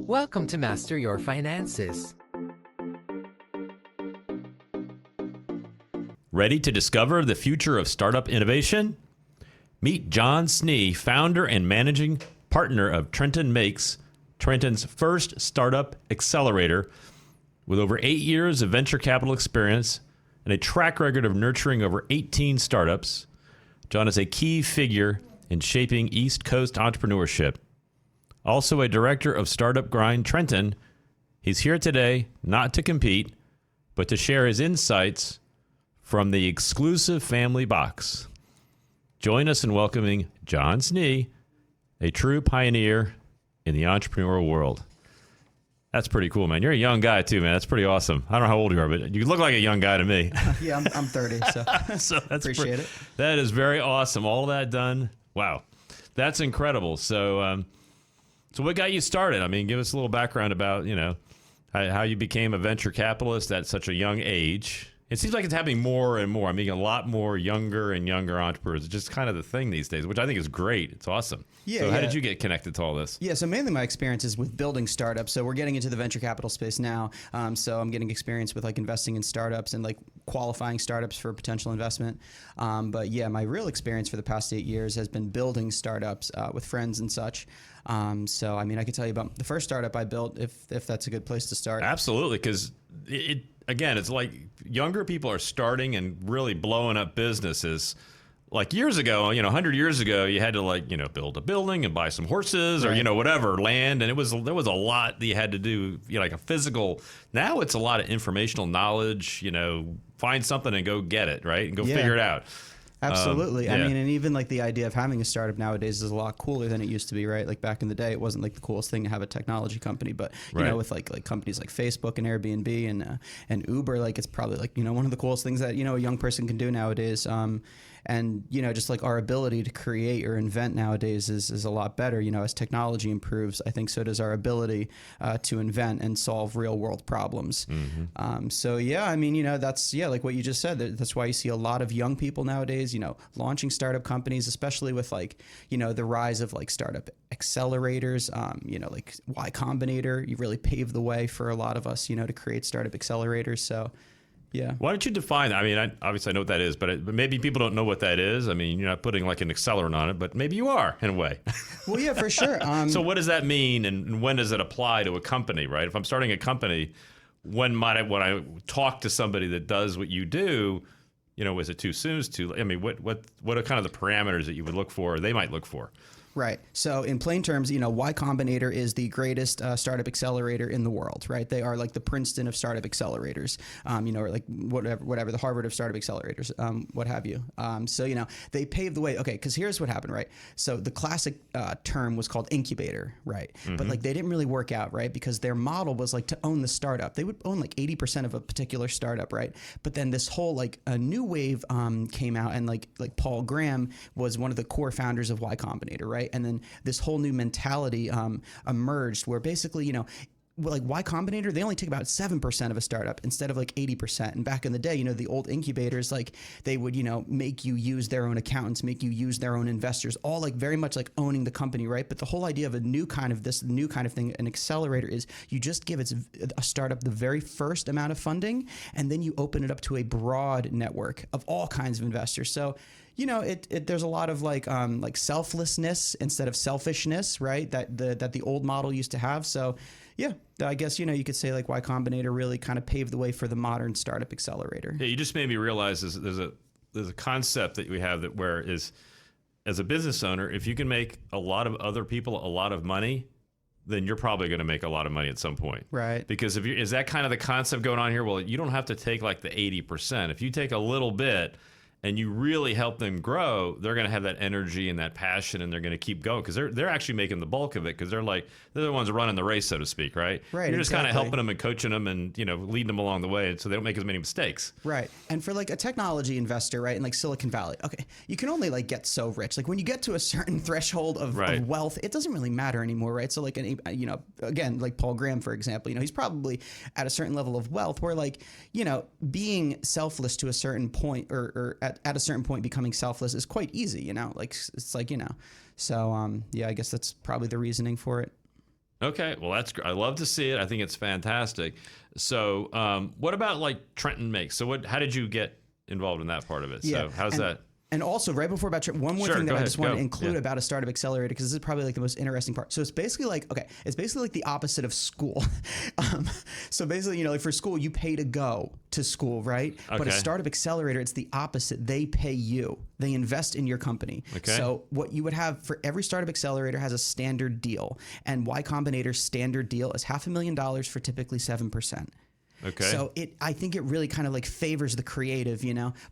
Welcome to Master Your Finances. Ready to discover the future of startup innovation? Meet John Snee, founder and managing partner of Trenton Makes, Trenton's first startup accelerator. With over 8 years of venture capital experience and a track record of nurturing over 18 startups, John is a key figure in shaping East Coast entrepreneurship. Also a director of Startup Grind Trenton, he's here today not to compete, but to share his insights from the exclusive family box. Join us in welcoming John Snee, a true pioneer in the entrepreneurial world. That's pretty cool, man. You're a young guy too, man. That's pretty awesome. I don't know how old you are, but you look like a young guy to me. Yeah, I'm 30, so, so that's appreciate it. That is very awesome. All that done. Wow. That's incredible. So what got you started? I mean, give us a little background about, how you became a venture capitalist at such a young age. It seems like it's happening more and more. I mean, a lot more younger and younger entrepreneurs. It's just kind of the thing these days, which I think is great. It's awesome. Yeah, so how did you get connected to all this? Yeah, so mainly my experience is with building startups. So we're getting into the venture capital space now. So I'm getting experience with like investing in startups and like qualifying startups for potential investment. But yeah, my real experience for the past 8 years has been building startups with friends and such. So, I mean, I could tell you about the first startup I built if that's a good place to start. Absolutely, because again, it's like younger people are starting and really blowing up businesses. Like years ago, 100 years ago, you had to build a building and buy some horses or, Right. Whatever, land. And there was a lot that you had to do, like a physical. Now it's a lot of informational knowledge, find something and go get it, right? And go Yeah. figure it out. Absolutely. I yeah. mean, and even like the idea of having a startup nowadays is a lot cooler than it used to be, right? Like back in the day, it wasn't like the coolest thing to have a technology company, but Right. with like companies like Facebook and Airbnb and Uber, like it's probably like, one of the coolest things that, a young person can do nowadays. And, just like our ability to create or invent nowadays is a lot better, as technology improves. I think so does our ability to invent and solve real world problems. Mm-hmm. So, yeah, I mean, that's, like what you just said. That's why you see a lot of young people nowadays, launching startup companies, especially with like, the rise of like startup accelerators, like Y Combinator. You really paved the way for a lot of us, to create startup accelerators. So, yeah. Why don't you define that? I mean, obviously I know what that is, but maybe people don't know what that is. I mean, you're not putting like an accelerant on it, but maybe you are in a way. Well, yeah, for sure. So what does that mean, and when does it apply to a company, right? If I'm starting a company, when I talk to somebody that does what you do, is it too soon? I mean, what are kind of the parameters that you would look for, or they might look for? Right. So in plain terms, Y Combinator is the greatest startup accelerator in the world, right? They are like the Princeton of startup accelerators, or like whatever, the Harvard of startup accelerators, what have you. So, they paved the way. Okay, because here's what happened, right? So the classic term was called incubator, right? Mm-hmm. But like they didn't really work out, right? Because their model was like to own the startup. They would own like 80% of a particular startup, right? But then this whole like a new wave came out, and like Paul Graham was one of the core founders of Y Combinator, right? And then this whole new mentality emerged where basically, like Y Combinator, they only take about 7% of a startup instead of like 80%. And back in the day, the old incubators, like they would, make you use their own accountants, make you use their own investors, all like very much like owning the company, right? But the whole idea of a new kind of thing, an accelerator, is you just give a startup the very first amount of funding, and then you open it up to a broad network of all kinds of investors. So, there's a lot of like selflessness instead of selfishness, right? That the old model used to have. So, yeah, I guess, you could say like Y Combinator really kind of paved the way for the modern startup accelerator. Yeah, you just made me realize there's a concept that we have as a business owner, if you can make a lot of other people a lot of money, then you're probably going to make a lot of money at some point. Right. Because is that kind of the concept going on here? Well, you don't have to take like the 80%. If you take a little bit and you really help them grow, they're going to have that energy and that passion, and they're going to keep going because they're actually making the bulk of it, because they're the ones running the race, so to speak, right? Right. You're just kind of exactly. helping them and coaching them and leading them along the way, so they don't make as many mistakes. Right. And for like a technology investor, right, in like Silicon Valley, okay, you can only like get so rich. Like when you get to a certain threshold of wealth, it doesn't really matter anymore, right? So like again, like Paul Graham, for example, he's probably at a certain level of wealth where like being selfless to a certain point, or at a certain point becoming selfless is quite easy, like it's like so yeah, I guess that's probably the reasoning for it. Okay, well that's I love to see it. I think it's fantastic. So, what about like Trenton Makes? So, how did you get involved in that part of it? Yeah. So, how's that? And also, right before about one more Sure, thing go that I ahead, just want go. to include Yeah. about a startup accelerator, because this is probably like the most interesting part. So it's basically like, okay, it's basically like the opposite of school. So basically, like for school, you pay to go to school, right? But a Okay. startup accelerator, it's the opposite. They pay you. They invest in your company. Okay. So what you would have for every startup accelerator has a standard deal, and Y Combinator's standard deal is $500,000 for typically 7%. Okay. So I think it really kind of like favors the creative,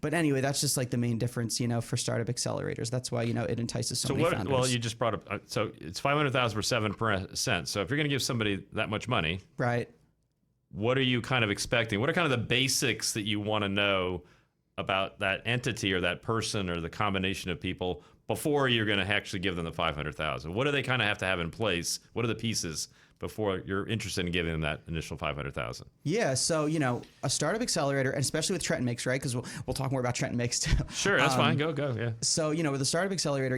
But anyway, that's just like the main difference, for startup accelerators. That's why, it entices so many founders. Well, you just brought up. So it's 500,000 for 7%. So if you're going to give somebody that much money, Right. what are you kind of expecting? What are kind of the basics that you want to know about that entity or that person or the combination of people before you're going to actually give them the 500,000? What do they kind of have to have in place? What are the pieces before you're interested in giving them that initial 500,000? Yeah, so a startup accelerator, and especially with Trenton Makes, right? Because we'll talk more about Trenton Makes too. Sure, that's fine. Go. Yeah. So with the startup accelerator,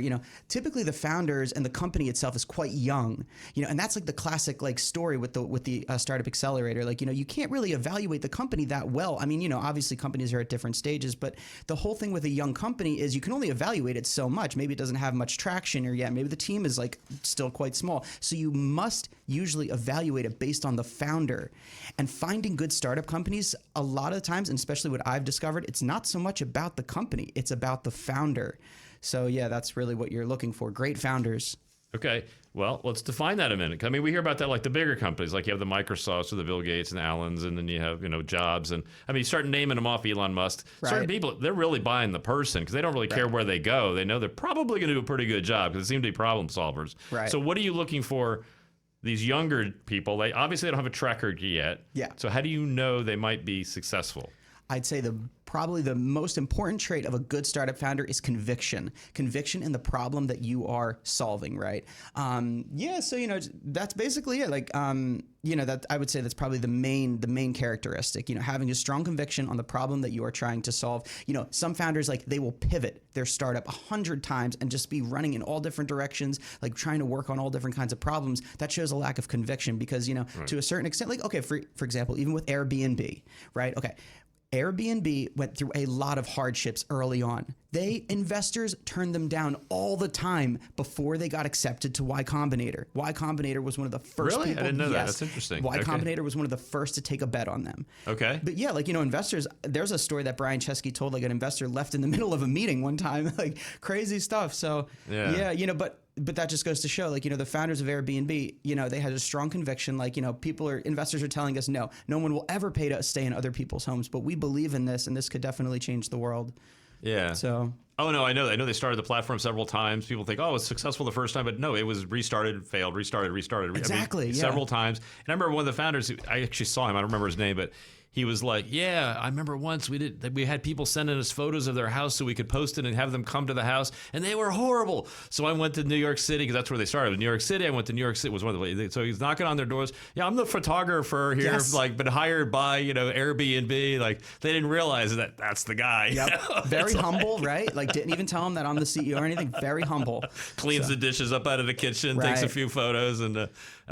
typically the founders and the company itself is quite young, and that's like the classic like story with the startup accelerator. Like you can't really evaluate the company that well. I mean, obviously companies are at different stages, but the whole thing with a young company is you can only evaluate it so much. Maybe it doesn't have much traction, or maybe the team is like still quite small. So you must usually evaluate it based on the founder. And finding good startup companies, a lot of the times, and especially what I've discovered, it's not so much about the company, it's about the founder. So yeah, that's really what you're looking for. Great founders. Okay. Well, let's define that a minute. I mean, we hear about that like the bigger companies, like you have the Microsofts or the Bill Gates and the Allens, and then you have, Jobs. And I mean, you start naming them off, Elon Musk. Right. Certain people, they're really buying the person because they don't really care where they go. They know they're probably going to do a pretty good job because they seem to be problem solvers. Right. So what are you looking for? These younger people, they obviously don't have a track record yet. Yeah. So how do you know they might be successful? I'd say probably the most important trait of a good startup founder is conviction in the problem that you are solving, right? So that's basically it. Like that I would say that's probably the main characteristic. Having a strong conviction on the problem that you are trying to solve. Some founders, like, they will pivot their startup 100 times and just be running in all different directions, like trying to work on all different kinds of problems. That shows a lack of conviction because Right. to a certain extent, like, okay, for example, even with Airbnb, right? Okay. Airbnb went through a lot of hardships early on. Investors turned them down all the time before they got accepted to Y Combinator. Y Combinator was one of the first Really? people. I didn't know that. Yes. That's interesting. Y Okay. Combinator was one of the first to take a bet on them. Okay. But yeah, like, investors, there's a story that Brian Chesky told, like an investor left in the middle of a meeting one time, like crazy stuff. So Yeah. but that just goes to show, like, the founders of Airbnb, they had a strong conviction, like, investors are telling us, no one will ever pay to stay in other people's homes, but we believe in this, and this could definitely change the world. Yeah. So. Oh, no, I know they started the platform several times. People think, oh, it was successful the first time, but no, it was restarted, failed, restarted. Exactly, I mean, yeah. Several times. And I remember one of the founders, I actually saw him, I don't remember his name, but he was like, yeah, I remember once we had people sending us photos of their house so we could post it and have them come to the house, and they were horrible. So I went to New York City, because that's where they started. In New York City, I went to New York City, was one of the, so he's knocking on their doors. Yeah, I'm the photographer here, Yes. like, been hired by, Airbnb. Like, they didn't realize that that's the guy. Yep. Very humble, right? Like, didn't even tell him that I'm the CEO or anything. Very humble. Cleans the dishes up out of the kitchen, takes a Right. few photos, and all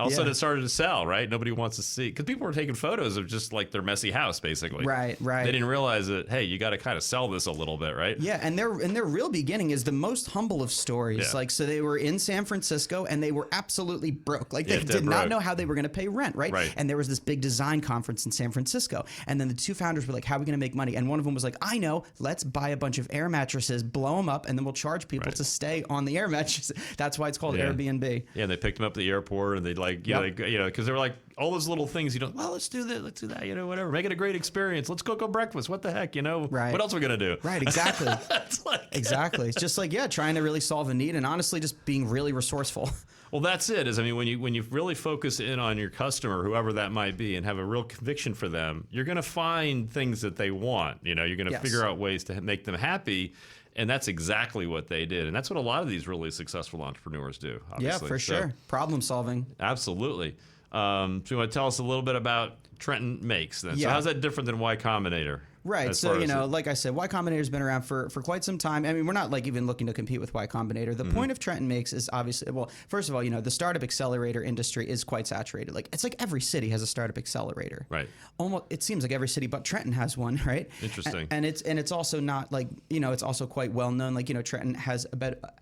of a sudden Yeah. it started to sell, right? Nobody wants to see, because people were taking photos of just like their messy house, basically. Right. They didn't realize that, hey, you got to kind of sell this a little bit, right? Yeah, and their real beginning is the most humble of stories. Yeah. Like, so they were in San Francisco and they were absolutely broke. Like, they Yeah, dead did not broke. know how they were going to pay rent, right? Right. And there was this big design conference in San Francisco, and then the two founders were like, "How are we going to make money?" And one of them was like, "I know, let's buy a bunch of air mattresses, blow them up, and then we'll charge people Right. to stay on the air mattresses." That's why it's called Yeah. Airbnb. Yeah, and they picked them up at the airport, and they'd like, Yep. because they were like all those little things. Well, let's do this, let's do that, whatever. Make it a great experience. Let's go breakfast. What the heck, Right. What else are we gonna do? Right, exactly. It's like, Exactly. It's just like, yeah, trying to really solve a need, and honestly, just being really resourceful. well, that's it. Is, I mean, when you really focus in on your customer, whoever that might be, and have a real conviction for them, you're gonna find things that they want. You're gonna Yes. figure out ways to make them happy. And that's exactly what they did. And that's what a lot of these really successful entrepreneurs do, Yeah, obviously. for So, sure. Problem solving. absolutely. So you want to tell us a little bit about Trenton Makes then? So Yeah. how's that different than Y Combinator? Right. as So, far you as know, like I said, Y Combinator's been around for quite some time. I mean, we're not like even looking to compete with Y Combinator. The point of Trenton Makes is obviously, well, first of all, you know, the startup accelerator industry is quite saturated. Like, it's like every city has a startup accelerator. Right. Almost, it seems like every city but Trenton has one, right? Interesting. And it's also not like, you know, it's also quite well known. Like, you know, Trenton has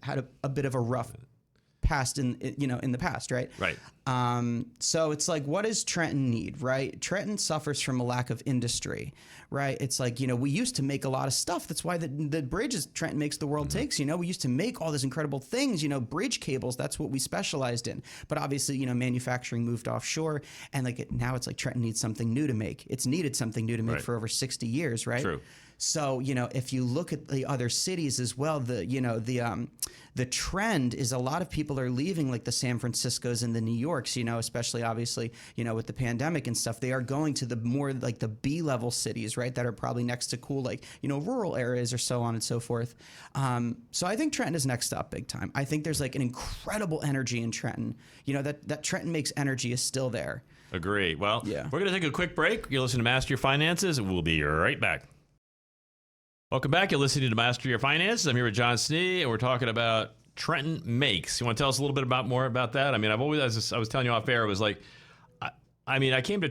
had a bit of a rough past in the past, right? Right. So it's like, what does Trenton need, right? Trenton suffers from a lack of industry, right? It's like, you know, we used to make a lot of stuff. That's why the bridges Trenton Makes the world takes, you know, we used to make all these incredible things, you know, bridge cables, that's what we specialized in. But obviously, you know, manufacturing moved offshore, and like now it's like Trenton needs something new to make. It's needed something new to make for over 60 years, right? True. So, you know, if you look at the other cities as well, the trend is a lot of people are leaving, like the San Franciscos and the New Yorks, you know, especially obviously, you know, with the pandemic and stuff, they are going to the more like the B-level cities, right, that are probably next to cool, like, you know, rural areas or so on and so forth. So I think Trenton is next up big time. I think there's like an incredible energy in Trenton. You know, that Trenton Makes energy is still there. Agree. Well, Yeah. we're going to take a quick break. You're listening to Master Your Finances. We'll be right back. Welcome back. You're listening to Master Your Finances. I'm here with John Snee, and we're talking about Trenton Makes. You want to tell us a little bit more about that? I mean, I've always, as I was telling you off air, it was like, I mean, I came to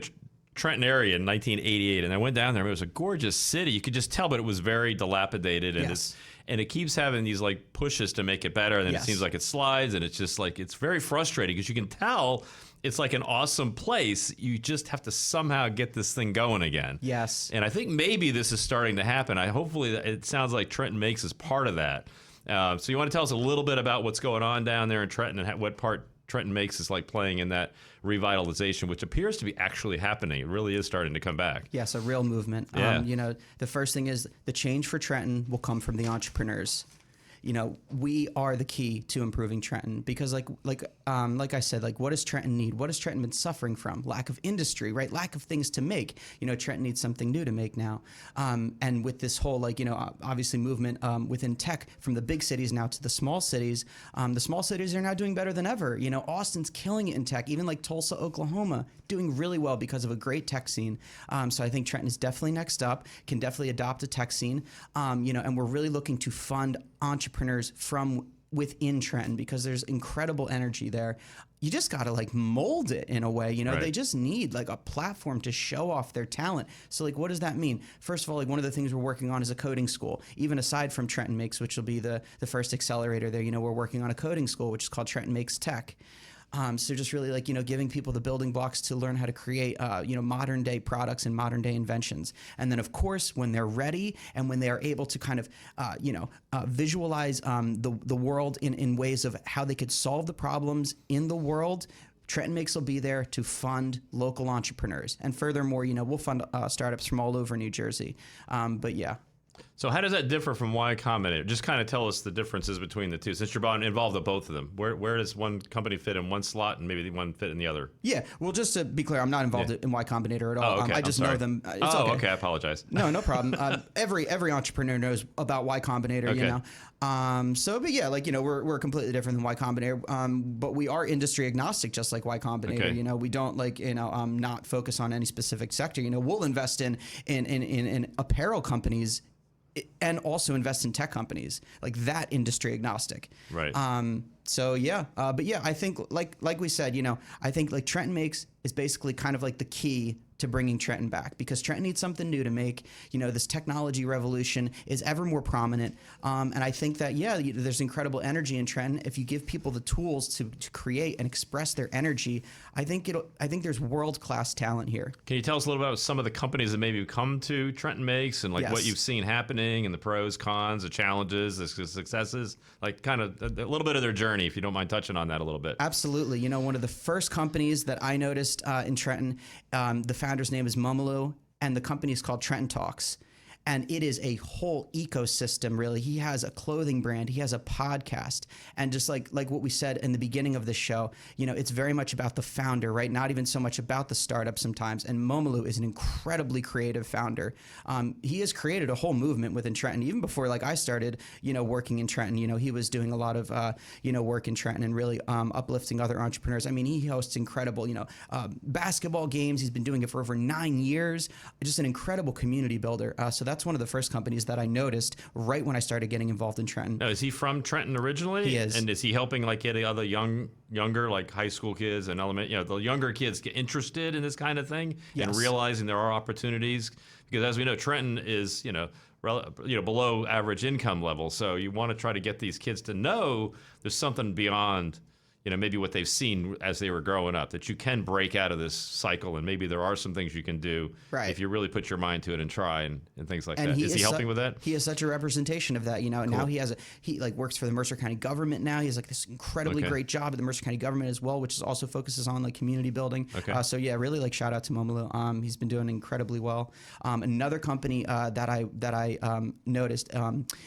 Trenton area in 1988, and I went down there. It was a gorgeous city. You could just tell, but it was very dilapidated, and it keeps having these like pushes to make it better, and then it seems like it slides, and it's just like, it's very frustrating because you can tell it's like an awesome place. You just have to somehow get this thing going again. Yes. And I think maybe this is starting to happen. Hopefully it sounds like Trenton Makes is part of that. So you want to tell us a little bit about what's going on down there in Trenton and what part Trenton Makes is like playing in that revitalization, which appears to be actually happening. It really is starting to come back. Yes, a real movement. Yeah. You know, the first thing is the change for Trenton will come from the entrepreneurs. You know, we are the key to improving Trenton because like I said, like, what does Trenton need? What has Trenton been suffering from? Lack of industry, right? Lack of things to make. You know, Trenton needs something new to make now. And with this whole, like, you know, obviously movement within tech from the big cities now to the small cities are now doing better than ever. You know, Austin's killing it in tech, even like Tulsa, Oklahoma, doing really well because of a great tech scene. So I think Trenton is definitely next up, can definitely adopt a tech scene. You know, and we're really looking to fund entrepreneurs from within Trenton because there's incredible energy there. You just got to like mold it in a way, you know, they just need like a platform to show off their talent. So like, what does that mean? First of all, like one of the things we're working on is a coding school, even aside from Trenton Makes, which will be the first accelerator there. You know, we're working on a coding school, which is called Trenton Makes Tech. So just really like, you know, giving people the building blocks to learn how to create, you know, modern day products and modern day inventions. And then, of course, when they're ready and when they are able to kind of, visualize the world in ways of how they could solve the problems in the world, Trenton Makes will be there to fund local entrepreneurs. And furthermore, you know, we'll fund startups from all over New Jersey. But yeah. So how does that differ from Y Combinator? Just kind of tell us the differences between the two, since you're involved with both of them. Where does one company fit in one slot and maybe the one fit in the other? Yeah, well, just to be clear, I'm not involved in Y Combinator at all. Oh, okay. I just know them. It's okay. I apologize. No problem. Every entrepreneur knows about Y Combinator, you know. But yeah, like, you know, we're completely different than Y Combinator, but we are industry agnostic, just like Y Combinator. Okay. You know, we don't like, you know, not focus on any specific sector. You know, we'll invest in apparel companies and also invest in tech companies, like that, industry agnostic. Right. So yeah, but yeah, I think like we said, you know, I think like Trenton Makes is basically kind of like the key to bringing Trenton back because Trenton needs something new to make. You know, this technology revolution is ever more prominent. And I think that, yeah, there's incredible energy in Trenton. If you give people the tools to create and express their energy, I think there's world-class talent here. Can you tell us a little about some of the companies that maybe come to Trenton Makes and like what you've seen happening and the pros, cons, the challenges, the successes, like kind of a little bit of their journey, if you don't mind touching on that a little bit. Absolutely. You know, one of the first companies that I noticed in Trenton, the founder's name is Momolu, and the company is called Trenton Talks. And it is a whole ecosystem, really. He has a clothing brand, he has a podcast, and just like what we said in the beginning of the show, it's very much about the founder, right? Not even so much about the startup sometimes. And Momolu is an incredibly creative founder. He has created a whole movement within Trenton. Even before I started, working in Trenton, he was doing a lot of, work in Trenton and really uplifting other entrepreneurs. I mean, he hosts incredible, basketball games. He's been doing it for over 9 years. Just an incredible community builder. So that's one of the first companies that I noticed right when I started getting involved in Trenton. Now, is he from Trenton originally? He is. And is he helping get other younger high school kids and the younger kids get interested in this kind of thing and realizing there are opportunities? Because as we know, Trenton is, below average income level. So you want to try to get these kids to know there's something beyond maybe what they've seen as they were growing up, that you can break out of this cycle, and maybe there are some things you can do if you really put your mind to it and try and things like that. Is he helping with that? He is such a representation of that, Cool. Now he works for the Mercer County government now. He has this incredibly great job at the Mercer County government as well, which is also focuses on community building. Okay. So yeah, really shout out to Momolu. He's been doing incredibly well. Another company that I noticed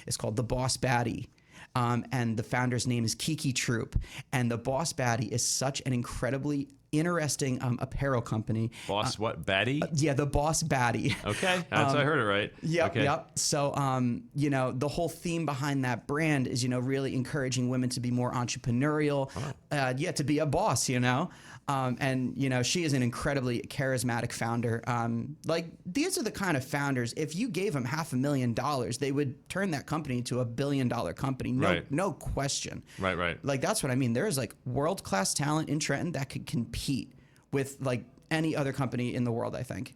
is called The Boss Baddie. And the founder's name is Kiki Troop. And the Boss Baddie is such an incredibly interesting apparel company. Boss what? Baddie? Yeah, the Boss Baddie. Okay, I heard it right. Yep, okay. Yep. So, the whole theme behind that brand is, really encouraging women to be more entrepreneurial, to be a boss, and she is an incredibly charismatic founder. These are the kind of founders, if you gave them $500,000, they would turn that company into $1 billion company. No question. Right. That's what I mean. There is world-class talent in Trenton that could compete with any other company in the world, I think.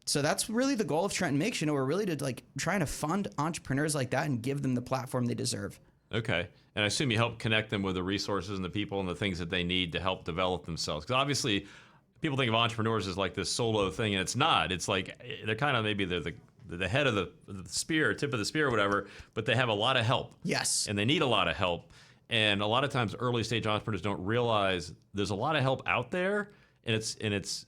So that's really the goal of Trenton Makes. We're really to trying to fund entrepreneurs like that and give them the platform they deserve. Okay. And I assume you help connect them with the resources and the people and the things that they need to help develop themselves. Because obviously, people think of entrepreneurs as this solo thing, and it's not. It's they're kind of maybe they're the head of the spear, tip of the spear or whatever, but they have a lot of help. Yes. And they need a lot of help. And a lot of times early stage entrepreneurs don't realize there's a lot of help out there, and it's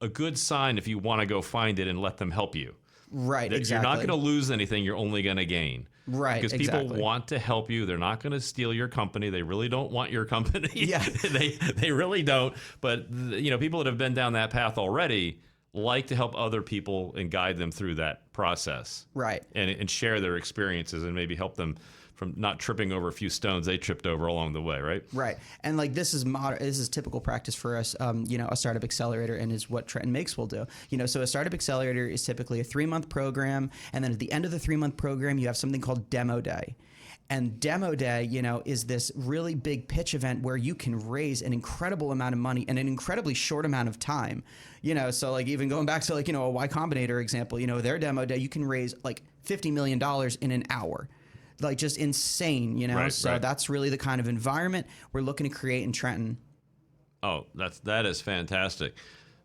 a good sign if you want to go find it and let them help you. Right, exactly. You're not going to lose anything, you're only going to gain. Right, because people want to help you. They're not going to steal your company. They really don't want your company. Yeah. they really don't. But people that have been down that path already like to help other people and guide them through that process. Right. And share their experiences and maybe help them from not tripping over a few stones they tripped over along the way, right? Right. And this is typical practice for us, a startup accelerator, and is what Trenton Makes will do. So a startup accelerator is typically a 3-month program, and then at the end of the 3-month program, you have something called Demo Day. And Demo Day, is this really big pitch event where you can raise an incredible amount of money in an incredibly short amount of time. So even going back to a Y Combinator example, their Demo Day, you can raise $50 million in an hour. Just insane, So that's really the kind of environment we're looking to create in Trenton. Oh, that is fantastic.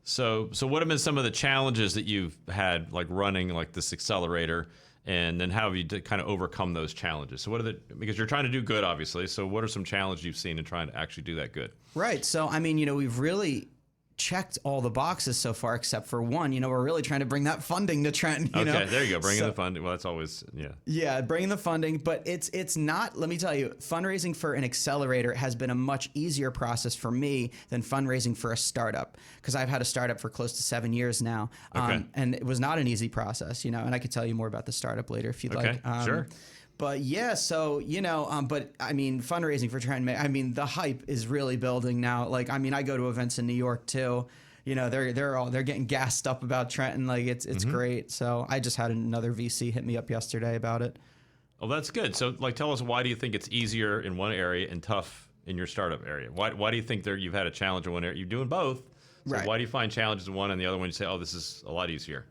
So what have been some of the challenges that you've had running this accelerator, and then how have you kind of overcome those challenges? So because you're trying to do good, obviously. So what are some challenges you've seen in trying to actually do that good? Right. So we've really checked all the boxes so far except for one. We're really trying to bring that funding to Trenton. Okay, there you go. Bringing the funding. Well, that's always, Yeah, bringing the funding. But it's not, let me tell you, fundraising for an accelerator has been a much easier process for me than fundraising for a startup, because I've had a startup for close to 7 years now. And it was not an easy process, and I could tell you more about the startup later if you'd like. Sure. But yeah, so, fundraising for Trenton, the hype is really building now. I go to events in New York too. They're getting gassed up about Trenton. It's great. So I just had another VC hit me up yesterday about it. Oh, that's good. So tell us, why do you think it's easier in one area and tough in your startup area? Why do you think you've had a challenge in one area? You're doing both. So right. Why do you find challenges in one and the other one you say, oh, this is a lot easier?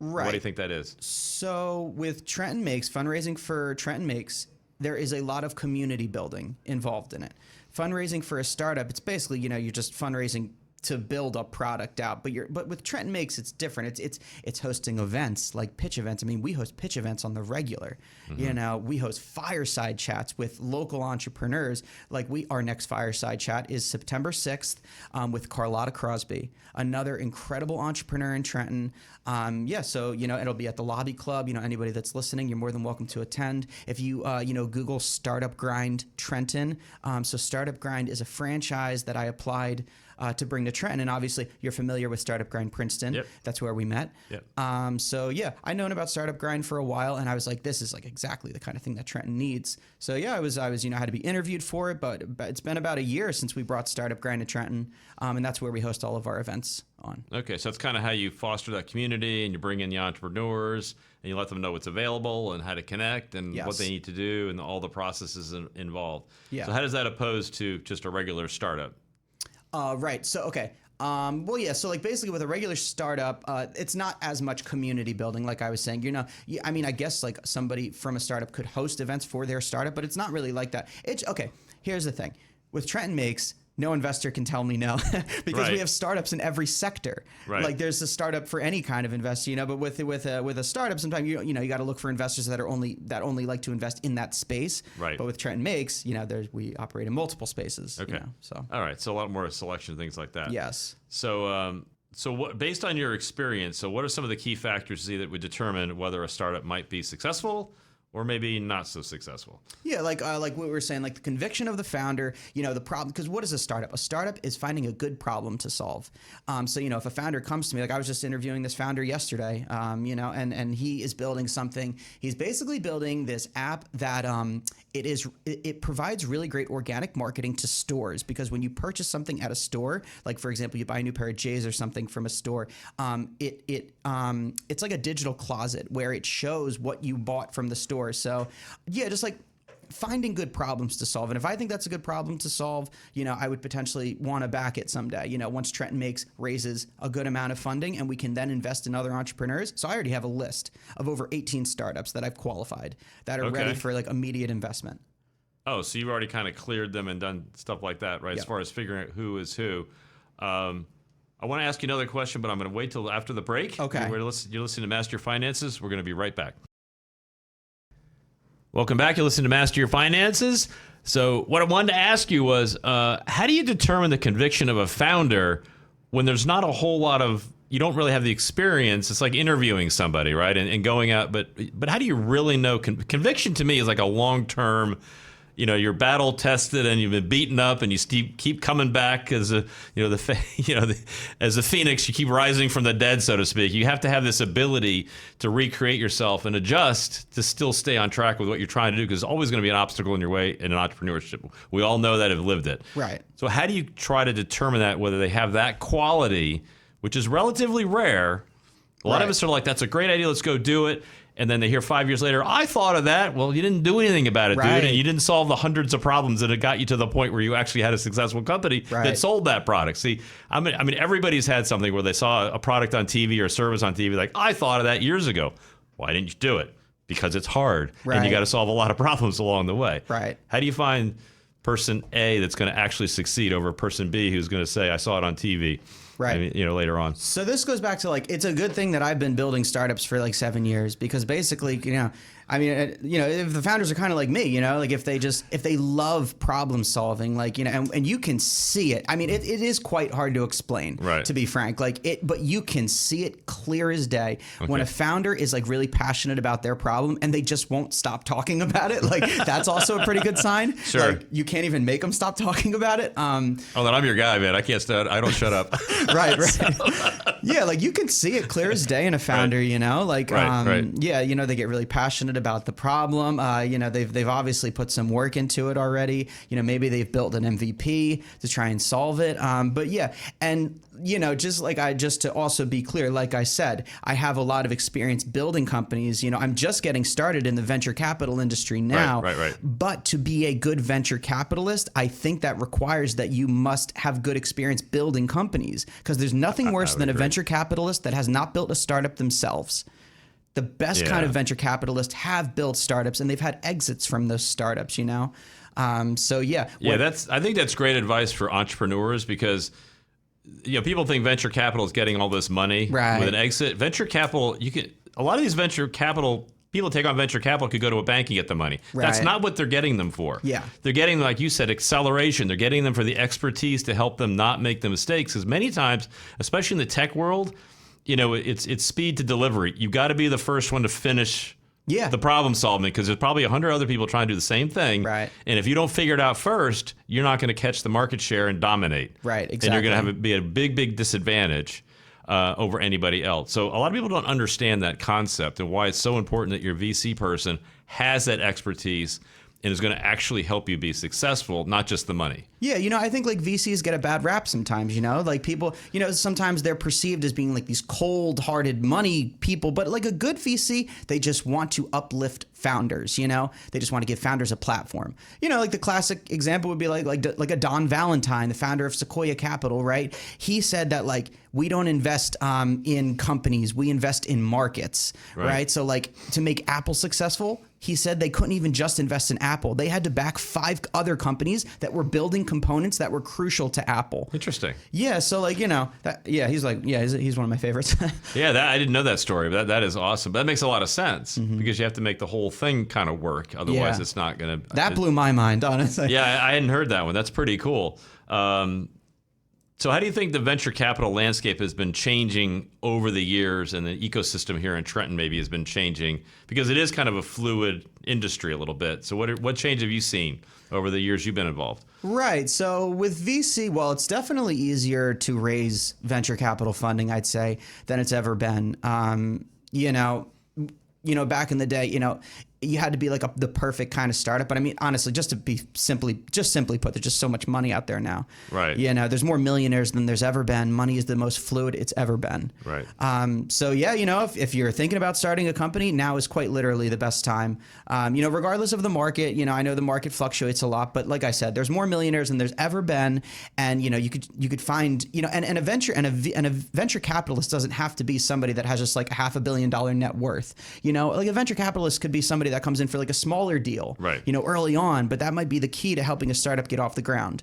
Right. What do you think that is? So with Trenton Makes, fundraising for Trenton Makes, there is a lot of community building involved in it. Fundraising for a startup, it's basically, you're just fundraising to build a product out. But with Trenton Makes, it's different. It's hosting events like pitch events. I mean, we host pitch events on the regular. You know, we host fireside chats with local entrepreneurs. Like our next fireside chat is September 6th with Carlotta Crosby, another incredible entrepreneur in Trenton. So you know, it'll be at the Lobby Club. You know, anybody that's listening, you're more than welcome to attend. If you Google Startup Grind Trenton. So Startup Grind is a franchise that I applied to bring to Trenton, and obviously you're familiar with Startup Grind Princeton. Yep. That's where we met. Yep. So yeah, I known about Startup Grind for a while, and I was like, this is like exactly the kind of thing that Trenton needs. So yeah, I was had to be interviewed for it, but it's been about a year since we brought Startup Grind to Trenton, and that's where we host all of our events on. Okay, so it's kind of how you foster that community, and you bring in the entrepreneurs, and you let them know what's available and how to connect and what they need to do and all the processes involved. Yeah. So how does that oppose to just a regular startup? Right. So, okay. So like basically with a regular startup, it's not as much community building, like I was saying. I mean, I guess like somebody from a startup could host events for their startup, but it's not really like that. Okay. Here's the thing. With Trenton Makes, no investor can tell me no because we have startups in every sector. Right. Like there's a startup for any kind of investor, but with a startup, sometimes you got to look for investors that only like to invest in that space. Right. But with Trenton Makes, we operate in multiple spaces. Okay. So all right. So a lot more selection, things like that. Yes. So what, based on your experience, so what are some of the key factors you see that would determine whether a startup might be successful or maybe not so successful? Yeah, like what we were saying, like the conviction of the founder, the problem, because what is a startup? A startup is finding a good problem to solve. So, if a founder comes to me, like I was just interviewing this founder yesterday, and he is building something. He's basically building this app that it provides really great organic marketing to stores, because when you purchase something at a store, like for example, you buy a new pair of J's or something from a store, it's like a digital closet where it shows what you bought from the store. So yeah, just like finding good problems to solve. And if I think that's a good problem to solve, I would potentially want to back it someday, once Trenton Makes raises a good amount of funding and we can then invest in other entrepreneurs. So I already have a list of over 18 startups that I've qualified that are ready for like immediate investment. Oh, so you've already kind of cleared them and done stuff like that, right? Yep. As far as figuring out who is who. I want to ask you another question, but I'm going to wait till after the break. Okay. You're listening to Master Your Finances. We're going to be right back. Welcome back. You're listening to Master Your Finances. So what I wanted to ask you was, how do you determine the conviction of a founder when there's not a whole lot of, you don't really have the experience? It's like interviewing somebody, right? And going out, but how do you really know? Conviction to me is like a long-term, you're battle tested and you've been beaten up and you keep coming back as as a phoenix, you keep rising from the dead, so to speak. You have to have this ability to recreate yourself and adjust to still stay on track with what you're trying to do, because there's always going to be an obstacle in your way in an entrepreneurship. We all know that, have lived it. Right. So how do you try to determine that, whether they have that quality, which is relatively rare? A lot of us are like, that's a great idea, let's go do it. And then they hear 5 years later, I thought of that. Well, you didn't do anything about it, dude. And you didn't solve the hundreds of problems that had got you to the point where you actually had a successful company that sold that product. See, I mean, everybody's had something where they saw a product on TV or a service on TV, like, I thought of that years ago. Why didn't you do it? Because it's hard. And you got to solve a lot of problems along the way. Right. How do you find person A that's going to actually succeed over person B who's going to say, I saw it on TV? Right. Later on. So this goes back to like, it's a good thing that I've been building startups for like 7 years, because basically, if the founders are kind of like me, like if they love problem solving, like, and you can see it. I mean, it is quite hard to explain, to be frank, but you can see it clear as day when a founder is like really passionate about their problem and they just won't stop talking about it. Like that's also a pretty good sign. Sure. Like, you can't even make them stop talking about it. Then I'm your guy, man. I can't stand. I don't shut up. Right. Yeah, like you can see it clear as day in a founder, they get really passionate about the problem. They've obviously put some work into it already. Maybe they've built an MVP to try and solve it. Just to also be clear, like I said, I have a lot of experience building companies. I'm just getting started in the venture capital industry now. Right. But to be a good venture capitalist, I think that requires that you must have good experience building companies, because there's nothing worse than a venture capitalist that has not built a startup themselves. The best kind of venture capitalists have built startups and they've had exits from those startups, I think that's great advice for entrepreneurs, because people think venture capital is getting all this money Right. with an exit. Venture capital, a lot of these venture capital people take on venture capital could go to a bank and get the money. That's Right. not what they're getting them for. Yeah. They're getting, like you said, acceleration. They're getting them for the expertise to help them not make the mistakes. Because many times, especially in the tech world, it's speed to delivery. You've got to be the first one to finish the problem solving, because there's probably 100 other people trying to do the same thing. Right. And if you don't figure it out first, you're not going to catch the market share and dominate. Right, And you're exactly. going to be a big, big disadvantage over anybody else. So a lot of people don't understand that concept and why it's so important that your VC person has that expertise and is going to actually help you be successful, not just the money. Yeah, I think like VCs get a bad rap sometimes, like people, sometimes they're perceived as being like these cold-hearted money people, but like a good VC, they just want to uplift founders, They just want to give founders a platform. Like the classic example would be like a Don Valentine, the founder of Sequoia Capital, right? He said that like we don't invest in companies, we invest in markets, right? So like to make Apple successful, he said they couldn't even just invest in Apple. They had to back 5 other companies that were building components that were crucial to Apple. Interesting. Yeah, so like, he's one of my favorites. Yeah, I didn't know that story, but that is awesome. But that makes a lot of sense because you have to make the whole thing kind of work. Otherwise, it's not going to... That blew my mind, honestly. Yeah, I hadn't heard that one. That's pretty cool. So how do you think the venture capital landscape has been changing over the years, and the ecosystem here in Trenton maybe has been changing? Because it is kind of a fluid industry a little bit. So what change have you seen over the years you've been involved? Right. So with VC, well, it's definitely easier to raise venture capital funding, I'd say, than it's ever been. Back in the day, you had to be like the perfect kind of startup. But I mean, honestly, just simply put, there's just so much money out there now. Right. There's more millionaires than there's ever been. Money is the most fluid it's ever been. Right. So yeah, if you're thinking about starting a company, now is quite literally the best time. Regardless of the market, I know the market fluctuates a lot, but like I said, there's more millionaires than there's ever been. And, you could find, and a venture capitalist doesn't have to be somebody that has just like $500 million net worth. Like a venture capitalist could be somebody that comes in for like a smaller deal, right? Early on, but that might be the key to helping a startup get off the ground.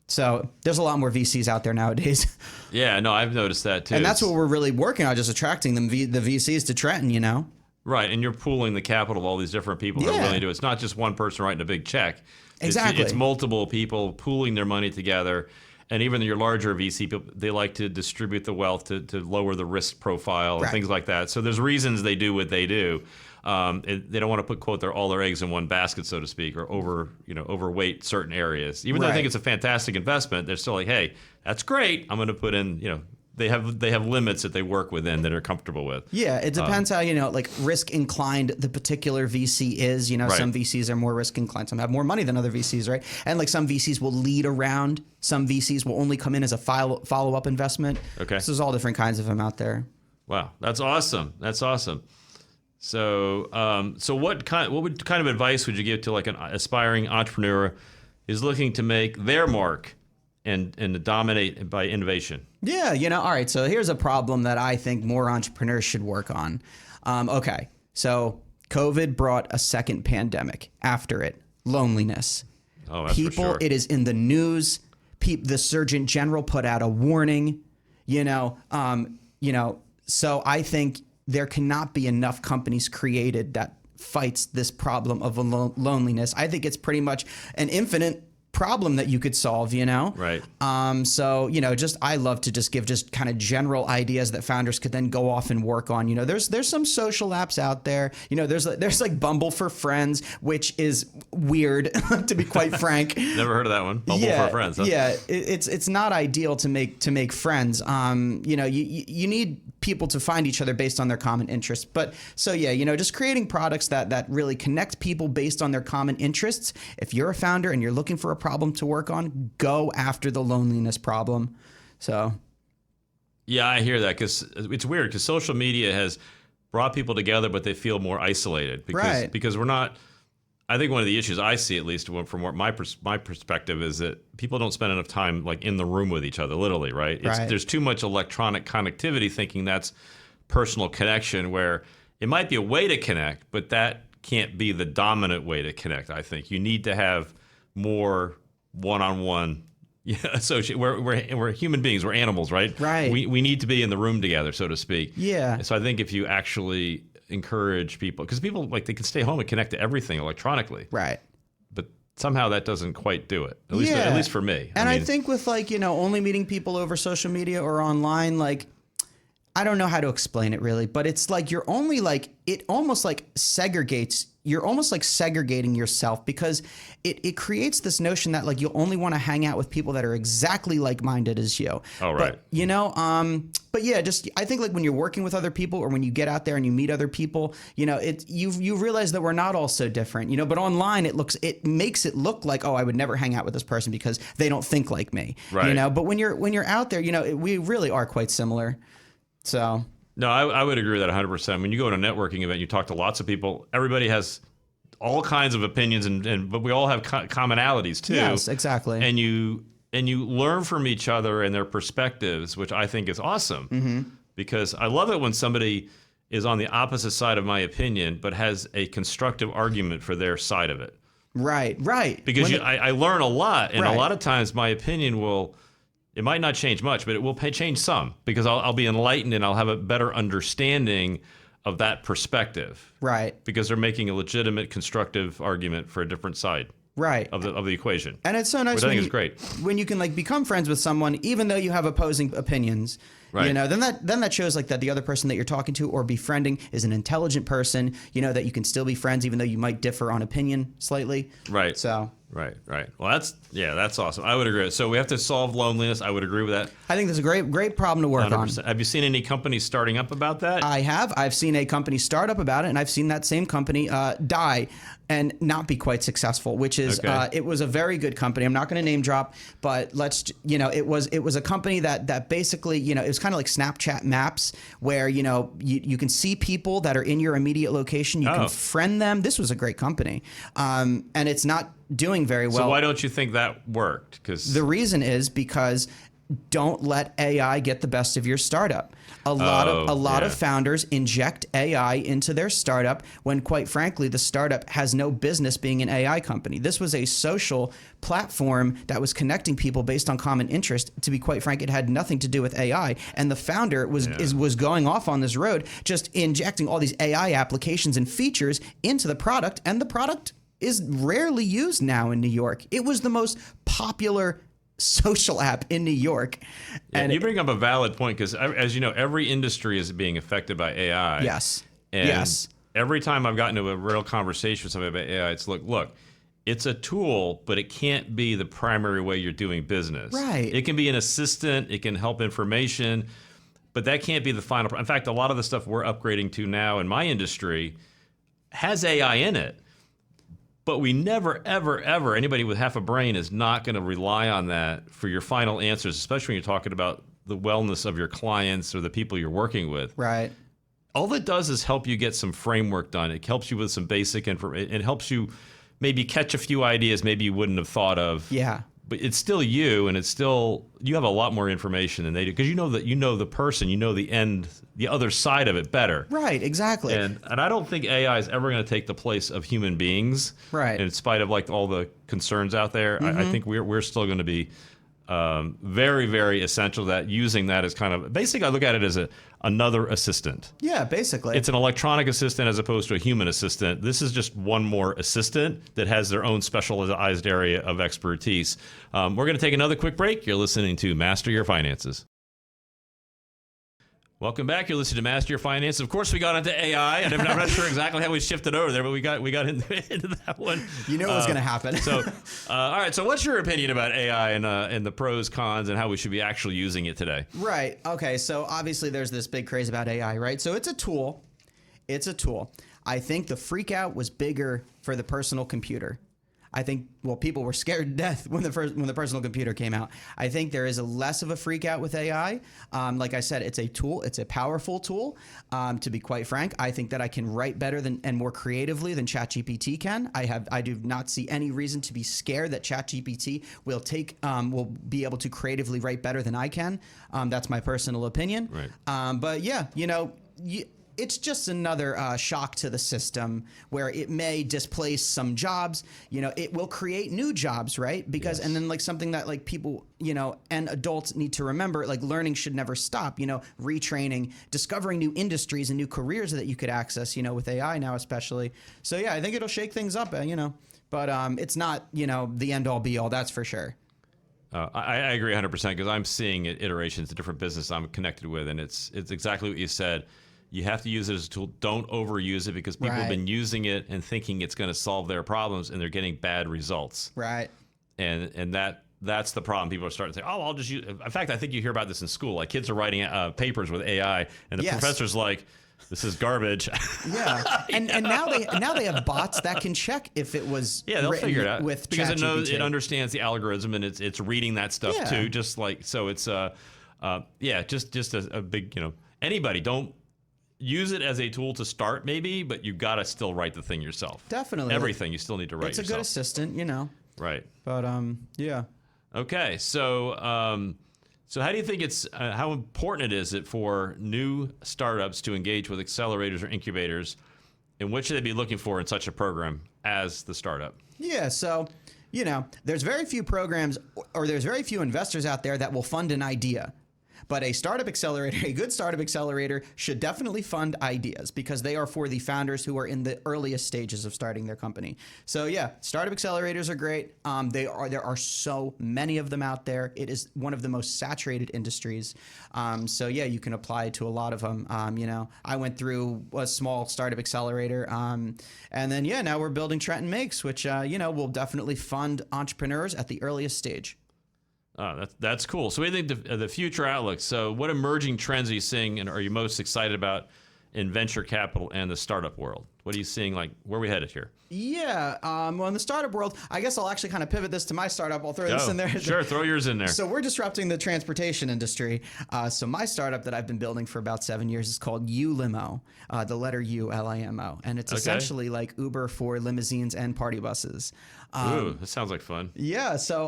So there's a lot more VCs out there nowadays. Yeah, no, I've noticed that too. And that's what we're really working on, just attracting the VCs to Trenton, Right, and you're pooling the capital of all these different people who are willing to do it. It's not just one person writing a big check. Exactly. It's multiple people pooling their money together. And even your larger VC people, they like to distribute the wealth to lower the risk profile and things like that. So there's reasons they do what they do. They don't want to put all their eggs in one basket, so to speak, or overweight certain areas. Even though I think it's a fantastic investment, they're still like, hey, that's great. I'm going to put in, they have limits that they work within that are comfortable with. Yeah, it depends how, like risk inclined the particular VC is. Some VCs are more risk inclined. Some have more money than other VCs, right? And like some VCs will lead around. Some VCs will only come in as a follow up investment. Okay. So there's all different kinds of them out there. Wow, that's awesome. That's awesome. So, what kind of advice would you give to like an aspiring entrepreneur who's looking to make their mark and to dominate by innovation? Yeah, all right. So here's a problem that I think more entrepreneurs should work on. Okay, so COVID brought a second pandemic after it, loneliness. Oh, that's People, for sure. it is in the news. The Surgeon General put out a warning. So I think there cannot be enough companies created that fights this problem of loneliness. I think it's pretty much an infinite problem that you could solve, Right. So, I love to just give just kind of general ideas that founders could then go off and work on. There's some social apps out there. There's like Bumble for Friends, which is weird, to be quite frank. Never heard of that one. Bumble for Friends. Huh? Yeah, it's not ideal to make friends. You need people to find each other based on their common interests. But so yeah, just creating products that really connect people based on their common interests. If you're a founder and you're looking for a problem to work on, go after the loneliness problem. So yeah, I hear that, because it's weird, because social media has brought people together, but they feel more isolated because we're not. I think one of the issues I see, at least from what my perspective, is that people don't spend enough time like in the room with each other, literally, right? There's too much electronic connectivity, thinking that's personal connection, where it might be a way to connect, but that can't be the dominant way to connect. I think you need to have more one-on-one, associate. We're human beings. We're animals, right? Right. We need to be in the room together, so to speak. Yeah. So I think if you actually encourage people, because people like they can stay home and connect to everything electronically, Right. but somehow that doesn't quite do it. At least for me. And I think with like, only meeting people over social media or online, like, I don't know how to explain it really, but it's like you're only like, it almost like segregates, you're almost like segregating yourself because it creates this notion that like you'll only want to hang out with people that are exactly like-minded as you. Oh, right. But, but yeah, just I think like when you're working with other people or when you get out there and you meet other people, you realize that we're not all so different, but online it makes it look like, oh, I would never hang out with this person because they don't think like me, right. But when you're out there, we really are quite similar. So no, I would agree with that 100%. When you go to a networking event, you talk to lots of people. Everybody has all kinds of opinions, but we all have commonalities too. Yes, exactly. And you learn from each other and their perspectives, which I think is awesome. Mm-hmm. Because I love it when somebody is on the opposite side of my opinion, but has a constructive argument for their side of it. Right. Because I learn a lot, and right. a lot of times my opinion it might not change much, but it will change some because I'll be enlightened and I'll have a better understanding of that perspective. Right. Because they're making a legitimate, constructive argument for a different side. Right. Of the equation. And it's so nice which I think is great. When you can like become friends with someone, even though you have opposing opinions. Right. Then that shows like that the other person that you're talking to or befriending is an intelligent person, that you can still be friends even though you might differ on opinion slightly. Right. So Right. Well, that's awesome. I would agree. So we have to solve loneliness. I would agree with that. I think that's a great problem to work 100%. on. Have you seen any companies starting up about that? I have. I've seen a company start up about it, and I've seen that same company die and not be quite successful, which is okay. It was a very good company. I'm not going to name drop, but it was a company that basically, it was kind of like Snapchat Maps where, you can see people that are in your immediate location. You can friend them. This was a great company. And it's not doing very well. So why don't you think that worked? Because the reason is because don't let AI get the best of your startup. A lot of founders inject AI into their startup when, quite frankly, the startup has no business being an AI company. This was a social platform that was connecting people based on common interest. To be quite frank, it had nothing to do with AI. And the founder was going off on this road, just injecting all these AI applications and features into the product, and the product is rarely used now in New York. It was the most popular social app in New York. And you bring up a valid point because, as you know, every industry is being affected by AI. Yes. And every time I've gotten to a real conversation with somebody about AI, it's look, it's a tool, but it can't be the primary way you're doing business. Right. It can be an assistant. It can help information, but that can't be the final. In fact, a lot of the stuff we're upgrading to now in my industry has AI in it. But we never, ever, ever, anybody with half a brain is not going to rely on that for your final answers, especially when you're talking about the wellness of your clients or the people you're working with. Right. All it does is help you get some framework done. It helps you with some basic information. It helps you maybe catch a few ideas maybe you wouldn't have thought of. Yeah. But it's still you, and you have a lot more information than they do because you know the person, the other side of it better. Right, exactly. And I don't think AI is ever going to take the place of human beings. Right. In spite of like all the concerns out there, I think we're still going to be very, very essential. That using that as kind of basically, I look at it as another assistant. Yeah, basically. It's an electronic assistant as opposed to a human assistant. This is just one more assistant that has their own specialized area of expertise. We're going to take another quick break. You're listening to Master Your Finances. Welcome back. You're listening to Master Your Finances. Of course, we got into AI, and I'm not sure exactly how we shifted over there, but we got into that one. You knew it was going to happen. So, all right. So, what's your opinion about AI and the pros, cons, and how we should be actually using it today? Right. Okay. So obviously, there's this big craze about AI, right? So it's a tool. I think the freak out was bigger for the personal computer. I think, people were scared to death when the personal computer came out. I think there is less of a freak out with AI. Like I said, it's a tool. It's a powerful tool. To be quite frank, I think that I can write better and more creatively than ChatGPT can. I do not see any reason to be scared that ChatGPT will be able to creatively write better than I can. That's my personal opinion. Right. But yeah, it's just another shock to the system where it may displace some jobs. It will create new jobs, right? Because and then like something that like people, and adults need to remember, like learning should never stop. Retraining, discovering new industries and new careers that you could access. With AI now, especially. So yeah, I think it'll shake things up. But it's not the end all be all. That's for sure. I agree 100% because I'm seeing iterations of different business I'm connected with, and it's exactly what you said. You have to use it as a tool. Don't overuse it because people have been using it and thinking it's going to solve their problems, and they're getting bad results. Right. And that's the problem. People are starting to say, "Oh, I'll just use." In fact, I think you hear about this in school. Like kids are writing papers with AI, and the professor's like, "This is garbage." Yeah, and now they have bots that can check if it was they'll figure it out with because ChatGPT. it understands the algorithm and it's reading that stuff too. Just like so, it's just a big anybody don't use it as a tool to start maybe, but you gotta still write the thing yourself. Definitely, everything you still need to write. It's a yourself. good assistant, Right. But yeah. Okay, so. So how do you think how important is it for new startups to engage with accelerators or incubators, and what should they be looking for in such a program as the startup? Yeah, so, there's very few programs or there's very few investors out there that will fund an idea. But a startup accelerator, a good startup accelerator should definitely fund ideas because they are for the founders who are in the earliest stages of starting their company. So yeah, startup accelerators are great. There are so many of them out there. It is one of the most saturated industries. So yeah, you can apply to a lot of them. I went through a small startup accelerator, and then now we're building Trenton Makes, which will definitely fund entrepreneurs at the earliest stage. Oh, that's cool. So what do you think the future outlook? So what emerging trends are you seeing and are you most excited about in venture capital and the startup world? What are you seeing? Like, where are we headed here? Yeah, well, in the startup world, I guess I'll actually kind of pivot this to my startup. I'll throw this in there. Sure, throw yours in there. So we're disrupting the transportation industry. So my startup that I've been building for about 7 years is called ULimo, the letter U, Limo. And it's essentially like Uber for limousines and party buses. Ooh, that sounds like fun. Yeah, so,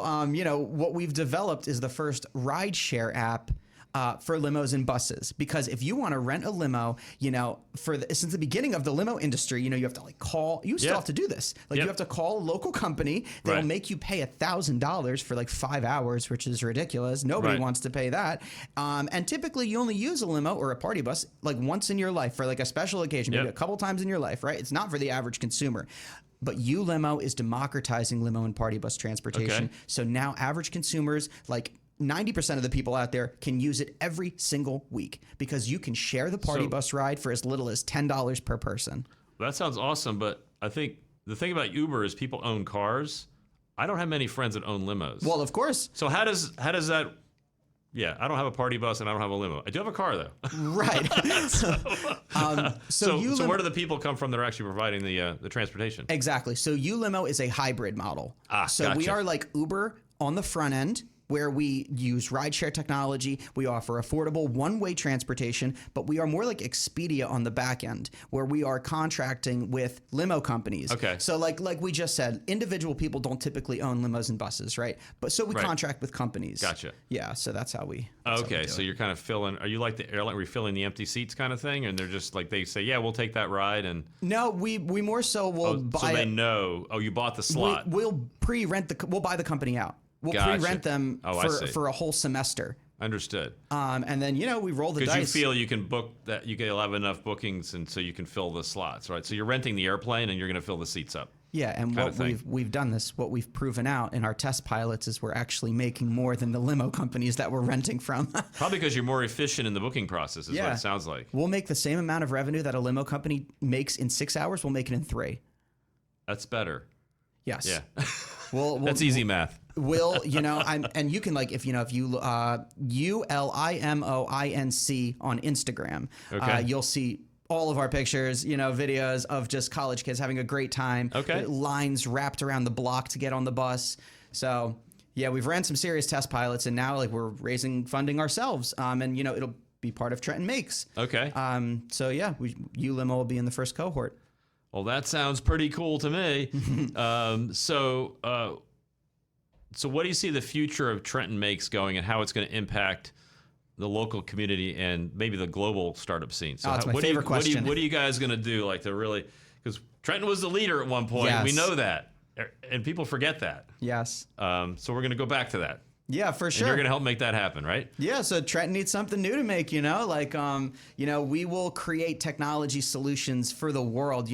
what we've developed is the first rideshare app for limos and buses, because if you want to rent a limo, since the beginning of the limo industry, you have to like call. You still have to do this. Like you have to call a local company. They'll make you pay $1,000 for like 5 hours, which is ridiculous. Nobody wants to pay that. And typically, you only use a limo or a party bus like once in your life for like a special occasion, maybe a couple times in your life, right? It's not for the average consumer. But ULimo is democratizing limo and party bus transportation. Okay. So now average consumers, like 90% of the people out there, can use it every single week because you can share the party bus ride for as little as $10 per person. That sounds awesome, but I think the thing about Uber is people own cars. I don't have many friends that own limos. Well, of course. So how does that? Yeah, I don't have a party bus and I don't have a limo. I do have a car though. Right. So where do the people come from that are actually providing the transportation? Exactly. So ULimo is a hybrid model. So we are like Uber on the front end, where we use rideshare technology. We offer affordable one-way transportation, but we are more like Expedia on the back end, where we are contracting with limo companies. Okay. So like we just said, individual people don't typically own limos and buses, right? But so we contract with companies. Gotcha. Yeah, so that's how we. Okay, so you're kind of filling. Are you like the airline refilling the empty seats kind of thing, and they're just like they say, yeah, we'll take that ride, and no, we more so will buy. So they know. Oh, you bought the slot. We'll pre-rent we'll buy the company out. We'll pre-rent them for a whole semester. Understood. And then, we roll the dice. Because you feel you can book that, you'll have enough bookings, and so you can fill the slots, right? So you're renting the airplane, and you're going to fill the seats up. Yeah, and what we've done this, what we've proven out in our test pilots is we're actually making more than the limo companies that we're renting from. Probably because you're more efficient in the booking process, is what it sounds like. We'll make the same amount of revenue that a limo company makes in 6 hours. We'll make it in 3. That's better. Yes. Yeah. That's easy math. And you can if you ULIMOINC on Instagram, you'll see all of our pictures, videos of just college kids having a great time. Okay. Lines wrapped around the block to get on the bus. So yeah, we've ran some serious test pilots, and now we're raising funding ourselves. And it'll be part of Trenton Makes. Okay. So yeah, ULimo will be in the first cohort. Well, that sounds pretty cool to me. So what do you see the future of Trenton Makes going, and how it's going to impact the local community and maybe the global startup scene? So it's my favorite question. What are you guys going to do, like, to really, because Trenton was the leader at one point. Yes. We know that, and people forget that. Yes. So we're going to go back to that. Yeah, for sure. And you're going to help make that happen, right? Yeah, so Trenton needs something new to make, like, we will create technology solutions for the world,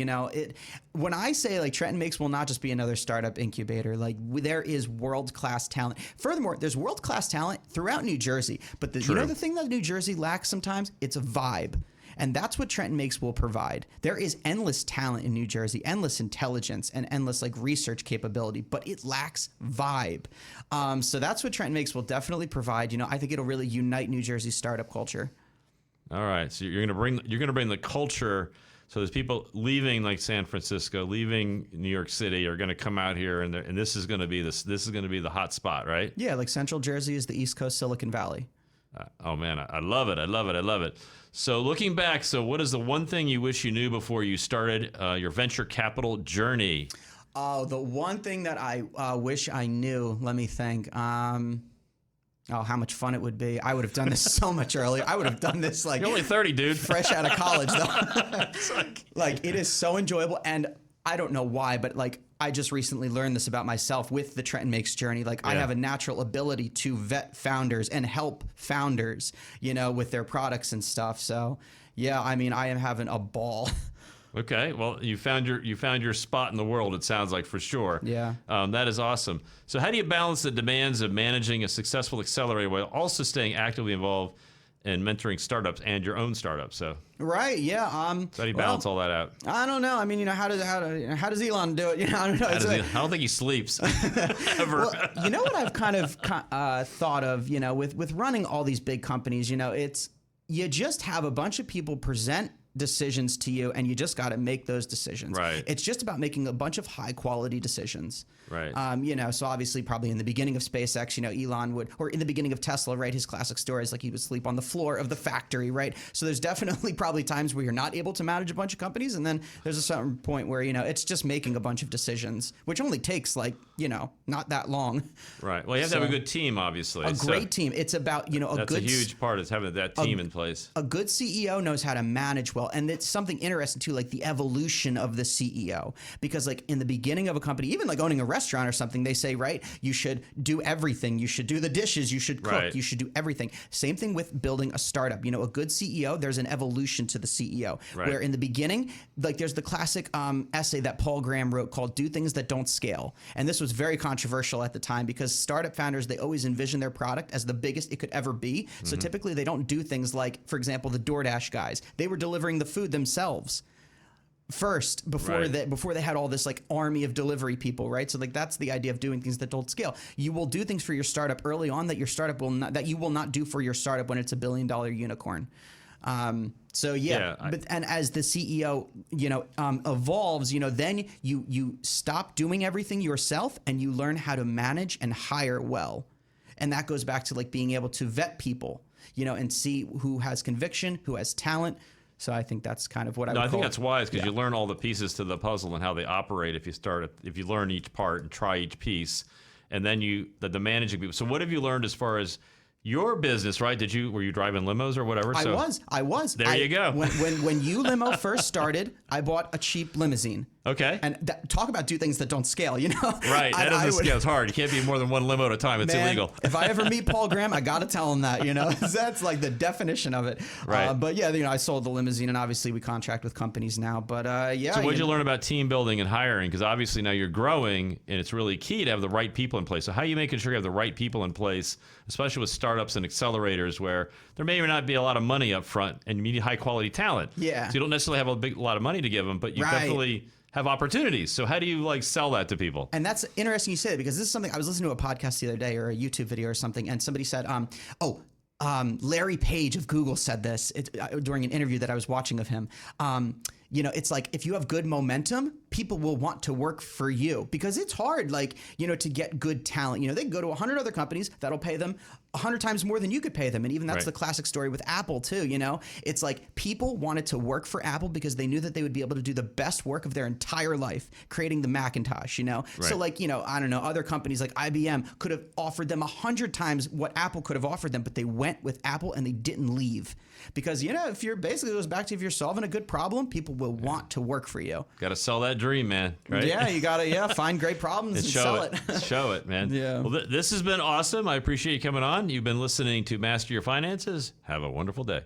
when I say, like, Trenton Makes will not just be another startup incubator, like, there is world-class talent. Furthermore, there's world-class talent throughout New Jersey, but the thing that New Jersey lacks sometimes, it's a vibe. And that's what Trenton Makes will provide. There is endless talent in New Jersey, endless intelligence, and endless like research capability, but it lacks vibe. So that's what Trenton Makes will definitely provide. I think it'll really unite New Jersey's startup culture. All right, so you're going to bring the culture. So there's people leaving like San Francisco, leaving New York City, are going to come out here, and this is going to be this is going to be the hot spot, right? Yeah, like Central Jersey is the East Coast Silicon Valley. Oh man, I love it. I love it. I love it. So looking back, what is the one thing you wish you knew before you started your venture capital journey? Oh, the one thing that I wish I knew, let me think. How much fun it would be. I would have done this so much earlier. I would have done this like... You're only 30, dude. Fresh out of college, though. It's like, it is so enjoyable. And I don't know why, but like, I just recently learned this about myself with the Trenton Makes journey. Like, I have a natural ability to vet founders and help founders, with their products and stuff. So, yeah, I mean, I am having a ball. Okay, well, you found your spot in the world, it sounds like, for sure. Yeah. That is awesome. So how do you balance the demands of managing a successful accelerator while also staying actively involved in mentoring startups and your own startup? So right, yeah. So how do you balance all that out? I don't know. I mean, how does Elon do it? I don't know. I don't think he sleeps ever. Well, you know what I've kind of thought of, with running all these big companies, it's you just have a bunch of people present decisions to you, and you just got to make those decisions. Right. It's just about making a bunch of high quality decisions. Right. So obviously probably in the beginning of SpaceX, Elon would, or in the beginning of Tesla, right? His classic story is like he would sleep on the floor of the factory, right? So there's definitely probably times where you're not able to manage a bunch of companies. And then there's a certain point where, it's just making a bunch of decisions, which only takes not that long. Right. Well, you have to have a good team, obviously. A great team. It's about, that's a huge part is having that team in place. A good CEO knows how to manage well. And it's something interesting too, like the evolution of the CEO, because like in the beginning of a company, even like owning a restaurant or something, they say, right, you should do everything. You should do the dishes. You should cook. Right. You should do everything. Same thing with building a startup. A good CEO, there's an evolution to the CEO, right, where in the beginning, like there's the classic essay that Paul Graham wrote called "Do Things That Don't Scale." And this was very controversial at the time because startup founders, they always envision their product as the biggest it could ever be. Mm-hmm. So typically they don't do things like, for example, the DoorDash guys, they were delivering the food themselves first before they had all this like army of delivery people, right? So like that's the idea of doing things that don't scale. You will do things for your startup early on that you will not do for your startup when it's $1 billion unicorn. And as the CEO, evolves, then you stop doing everything yourself and you learn how to manage and hire well. And that goes back to like being able to vet people, and see who has conviction, who has talent. So I think that's kind of what I think that's wise because you learn all the pieces to the puzzle and how they operate if you learn each part and try each piece, and then the managing people. So what have you learned as far as your business, right? Were you driving limos or whatever? I was. There you go. When you limo first started, I bought a cheap limousine. Okay. And talk about do things that don't scale, Right. That doesn't scale. It's hard. You can't be more than one limo at a time. It's illegal. If I ever meet Paul Graham, I got to tell him that, That's like the definition of it. Right. But yeah, I sold the limousine and obviously we contract with companies now. But So what did you learn about team building and hiring? Because obviously now you're growing and it's really key to have the right people in place. So how are you making sure you have the right people in place, especially with startups and accelerators where there may or not be a lot of money up front and you need high quality talent? Yeah. So you don't necessarily have a lot of money to give them, but you definitely have opportunities. So how do you sell that to people? And that's interesting you say that because this is something I was listening to a podcast the other day or a YouTube video or something, and somebody said, Larry Page of Google said this during an interview that I was watching of him. It's like if you have good momentum, people will want to work for you because it's hard, to get good talent. They can go to 100 other companies that'll pay them 100 times more than you could pay them. And even that's Right. the classic story with Apple too, you know? It's like people wanted to work for Apple because they knew that they would be able to do the best work of their entire life, creating the Macintosh, you know? Right. So like, you know, I don't know, other companies like IBM could have offered them 100 times what Apple could have offered them, but they went with Apple and they didn't leave. Because, you know, if you're basically, it goes back to if you're solving a good problem, people will want to work for you. Got to sell that dream, man. Right? Yeah, you got to, find great problems and sell it. Show it, man. Yeah. Well, this has been awesome. I appreciate you coming on. You've been listening to Master Your Finances. Have a wonderful day.